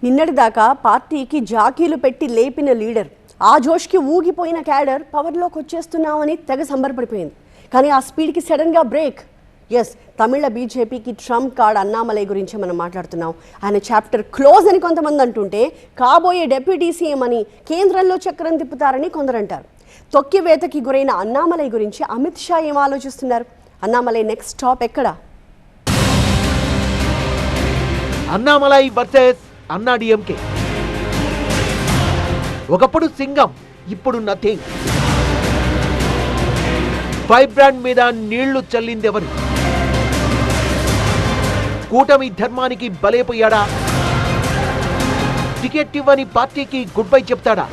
నిన్నటిదాకా పార్టీకి జాకీలు పెట్టి లేపిన లీడర్, ఆ జోష్కి ఊగిపోయిన క్యాడర్ పవర్లోకి వచ్చేస్తున్నామని తెగ సంబరపడిపోయింది. కానీ ఆ స్పీడ్కి సడన్గా బ్రేక్. ఎస్, తమిళ బీజేపీకి ట్రంప్ కార్డ్ అన్నామలై గురించి మనం మాట్లాడుతున్నాం. ఆయన చాప్టర్ క్లోజ్ అని కొంతమంది అంటుంటే, కాబోయే డిప్యూటీ సీఎం అని కేంద్రంలో చక్రం తిప్పుతారని కొందరంటారు. తొక్కివేతకి గురైన అన్నామలై గురించి అమిత్ షా ఏం ఆలోచిస్తున్నారు? అన్నామలై నెక్స్ట్ స్టాప్ ఎక్కడ? అన్నామలై వర్సెస్ అన్నా డిఎంకే. ఒకప్పుడు సింగం, ఇప్పుడు నథింగ్. ఫైర్ బ్రాండ్ మీద నీళ్లు చల్లిందెవరు? కూటమి ధర్మానికి బలైపోయాడా? టికెట్ ఇవ్వని పార్టీకి గుడ్ బై చెప్తాడా?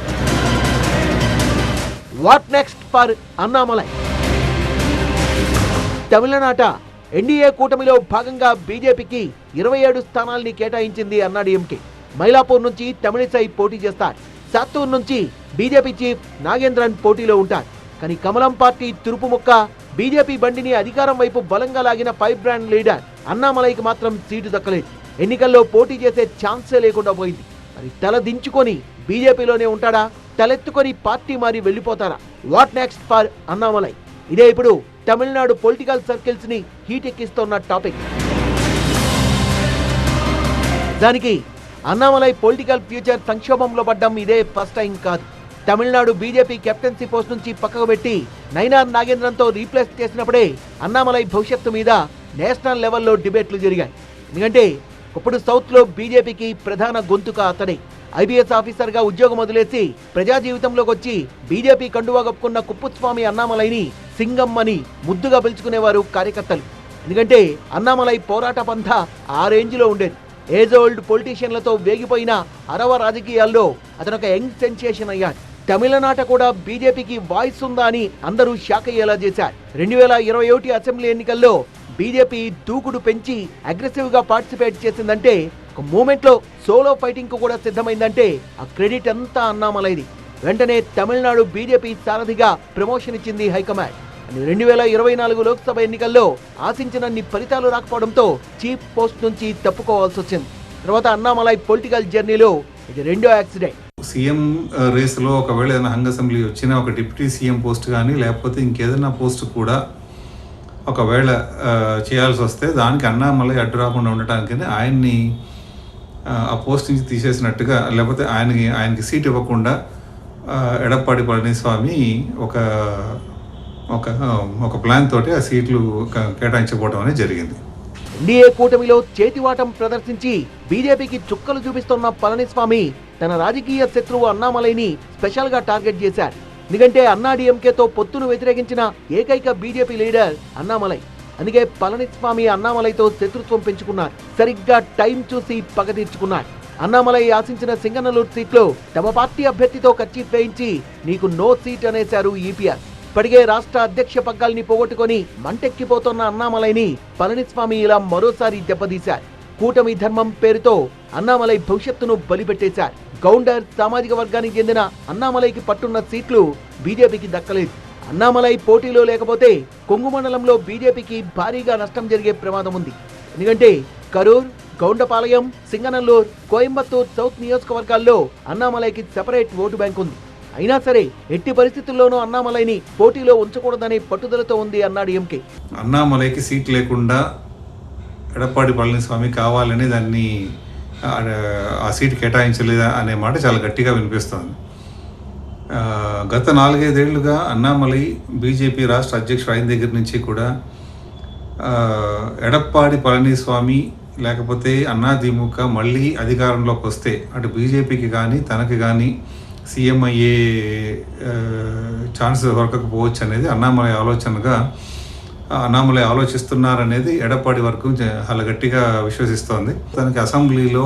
What next for Annamalai? తమిళనాట ఎన్డీఏ కూటమిలో భాగంగా బీజేపీకి 27 స్థానాల్ని కేటాయించింది అన్నా డిఎంకే. మైలాపూర్ నుంచి తమిళిసై పోటీ చేస్తారు. సాత్తూర్ నుంచి బీజేపీ చీఫ్ నాగేంద్రన్ పోటీలో ఉంటారు. కానీ కమలం పార్టీ తురుపు ముక్క బీజేపీ బండిని అధికారం వైపు బలంగా లాగిన ఫైవ్ బ్రాండ్ లీడర్ అన్నామలైకి మాత్రం సీటు దక్కలేదు. ఎన్నికల్లో పోటీ చేసే ఛాన్సే లేకుండా పోయింది. మరి తల దించుకొని బీజేపీలోనే ఉంటాడా? తలెత్తుకొని పార్టీ మారి వెళ్ళిపోతారా? What next for Annamalai? ఇదే ఇప్పుడు తమిళనాడు పొలిటికల్ సర్కిల్స్ ని హీట్ ఎక్కిస్తున్న టాపిక్. దానికి అన్నామలై పొలిటికల్ ఫ్యూచర్ సంక్షోభంలో పడ్డం ఇదే ఫస్ట్ టైం కాదు. తమిళనాడు బీజేపీ కెప్టెన్సీ పోస్ట్ నుంచి పక్కకు పెట్టి నైనార్ నాగేంద్రన్తో రీప్లేస్ చేసినప్పుడే అన్నామలై భవిష్యత్తు మీద నేషనల్ లెవెల్లో డిబేట్లు జరిగాయి. ఎందుకంటే ఇప్పుడు సౌత్ లో బీజేపీకి ప్రధాన గొంతుక అతడే. ఐపీఎస్ ఆఫీసర్ గా ఉద్యోగం వదిలేసి ప్రజా జీవితంలోకి వచ్చి బీజేపీ కండువా కప్పుకున్న కుప్పుస్వామి అన్నామలైని సింగం అని ముద్దుగా పిలుచుకునేవారు కార్యకర్తలు. ఎందుకంటే అన్నామలై పోరాట పంథ ఆ రేంజ్ లో ఉండేది. ఏజ్ ఓల్డ్ పొలిటీషియన్లతో వేగిపోయిన అరవ రాజకీయాల్లో అతను ఒక యంగ్ సెన్సేషన్ అయ్యాడు. తమిళనాట కూడా బీజేపీకి వాయిస్ ఉందా అని అందరూ షాక్ అయ్యేలా చేశారు. 2021 అసెంబ్లీ ఎన్నికల్లో బీజేపీ దూకుడు పెంచి అగ్రెసివ్ గా పార్టిసిపేట్ చేసిందంటే, ఒక మూమెంట్ లో సోలో ఫైటింగ్ కు కూడా సిద్ధమైందంటే ఆ క్రెడిట్ అంతా అన్నామలైది. వెంటనే తమిళనాడు బీజేపీ సారథిగా ప్రమోషన్ ఇచ్చింది హైకమాండ్. 2024 లోక్సభ ఎన్నికల్లో ఆశించినన్ని ఫలితాలు రాకపోవడంతో చీఫ్ పోస్ట్ నుంచి తప్పుకోవాల్సి వచ్చింది. తర్వాత అన్నామలై పొలిటికల్ జర్నీలో ఇది రెండో యాక్సిడెంట్. సీఎం రేసులో ఒకవేళ ఏదైనా హంగ్ అసెంబ్లీ వచ్చినా ఒక డిప్యూటీ సీఎం పోస్ట్ కానీ లేకపోతే ఇంకేదైనా పోస్ట్ కూడా ఒకవేళ చేయాల్సి వస్తే దానికి అన్నామలై అడ్డు రాకుండా ఉండటానికి ఆయన్ని ఆ పోస్ట్ నుంచి తీసేసినట్టుగా, లేకపోతే ఆయనకి సీట్ ఇవ్వకుండా ఎడప్పాడి పళనిస్వామి ఒక ఒక ఒక ప్లాన్ తోటి ఆ సీట్లు కేటాయించబోవడం అనేది జరిగింది. ఎన్డీఏ కూటమిలో చేతివాటం ప్రదర్శించి బీజేపీకి చుక్కలు చూపిస్తున్న పళనిస్వామి తన రాజకీయ శత్రువు అన్నామలైని స్పెషల్ గా టార్గెట్ చేశారు. ఎందుకంటే అన్నా డిఎంకేతో పొత్తును వ్యతిరేకించిన ఏకైక బీజేపీ లీడర్ అన్నామలై. అందుకే పళనిస్వామి అన్నామలైతో శత్రుత్వం పెంచుకున్నారు. సరిగ్గా టైం చూసి పగ తీర్చుకున్నారు. అన్నామలై ఆశించిన సింగనల్లూరు సీట్లో తమ పార్టీ అభ్యర్థితో కర్చీఫ్ వేయించి నీకు నో సీట్ అనేశారు ఈపీఆర్. ఇప్పటికే రాష్ట్ర అధ్యక్ష పగ్గాల్ని పోగొట్టుకొని మంటెక్కిపోతున్న అన్నామలైని పళనిస్వామి ఇలా మరోసారి దెబ్బతీశారు. కూటమి ధర్మం పేరుతో అన్నామలై భవిష్యత్తును బలిపెట్టేశారు. గౌండర్ సామాజిక వర్గానికి చెందిన అన్నామలైకి పట్టున్న సీట్లు బీజేపీకి దక్కలేదు. అన్నామలై పోటీలో లేకపోతే కొంగు మండలంలో బీజేపీకి భారీగా నష్టం జరిగే ప్రమాదం ఉంది. ఎందుకంటే కరూర్, గౌండపాలయం, సింగనల్లూరు, కోయంబత్తూర్ సౌత్ నియోజకవర్గాల్లో అన్నామలైకి సెపరేట్ ఓటు బ్యాంక్ ఉంది. అయినా సరే ఎట్టి పరిస్థితుల్లోనూ అన్నామలైని పోటీలో ఉంచకూడదనే పట్టుదలతో ఉంది అన్నా డిఎంకే. అన్నామలైకి సీట్ లేకుండా ఎడప్పాడి పళనిస్వామి కావాలని దాన్ని ఆ సీటు కేటాయించలేదా అనే మాట చాలా గట్టిగా వినిపిస్తోంది. గత 4-5 ఏళ్లుగా అన్నామలై బీజేపీ రాష్ట్ర అధ్యక్షుడు అయిన దగ్గర నుంచి కూడా ఎడప్పాడి పళనిస్వామి లేకపోతే అన్నాదిముఖ మళ్ళీ అధికారంలోకి వస్తే అటు బీజేపీకి కానీ తనకి కానీ సీఎం అయ్యే ఛాన్స్ దొరకకపోవచ్చు అనేది అన్నామలై ఆలోచిస్తున్నారనేది ఎడప్పాడి వరకు చాలా గట్టిగా విశ్వసిస్తోంది. తనకి అసెంబ్లీలో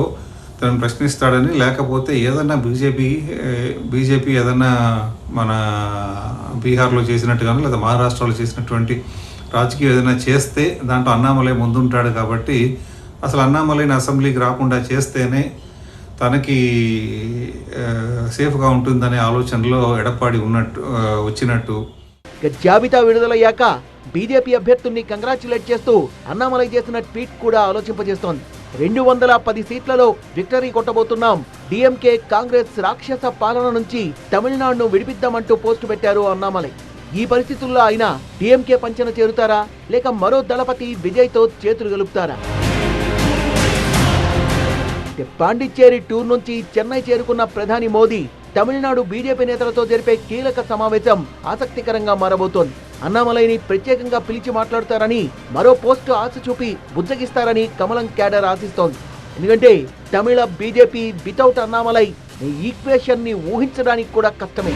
తనను ప్రశ్నిస్తాడని, లేకపోతే ఏదన్నా బీజేపీ ఏదన్నా మన బీహార్లో చేసినట్టు కానీ లేదా మహారాష్ట్రలో చేసినటువంటి రాజకీయం ఏదైనా చేస్తే దాంట్లో అన్నామలై ముందుంటాడు. కాబట్టి అసలు అన్నామలైని అసెంబ్లీకి రాకుండా చేస్తేనే తనకి సేఫ్గా ఉంటుందనే ఆలోచనలో ఎడప్పాడి వచ్చినట్టు. జాబితా విడుదలయ్యాక బీజేపీ అభ్యర్థుల్ని కంగ్రాచులేట్ చేస్తూ అన్నామలై చేసిన ట్వీట్ కూడా ఆలోచింపజేస్తోంది. 210 సీట్లలో విక్టరీ కొట్టబోతున్నాం, డిఎంకే కాంగ్రెస్ రాక్షస పాలన నుంచి తమిళనాడును విడిపిద్దామంటూ పోస్టు పెట్టారు అన్నామలై. ఈ పరిస్థితుల్లో ఆయన డిఎంకే పంచన చేరుతారా లేక మరో దళపతి విజయ్తో చేతులు గలుపుతారా? పాండిచ్చేరి టూర్ నుంచి చెన్నై చేరుకున్న ప్రధాని మోదీ తమిళనాడు బీజేపీ నేతలతో జరిపే కీలక సమావేశం ఆసక్తికరంగా మారబోతోంది. అన్నామలైని ప్రత్యేకంగా పిలిచి మాట్లాడతారని, మరో పోస్టు ఆశ చూపి బుజ్జగిస్తారని కమలం క్యాడర్ ఆశిస్తోంది. ఎందుకంటే తమిళ బీజేపీ వితౌట్ అన్నామలై ఈ ఈక్వేషన్ ని ఊహించడానికి కూడా కష్టమే.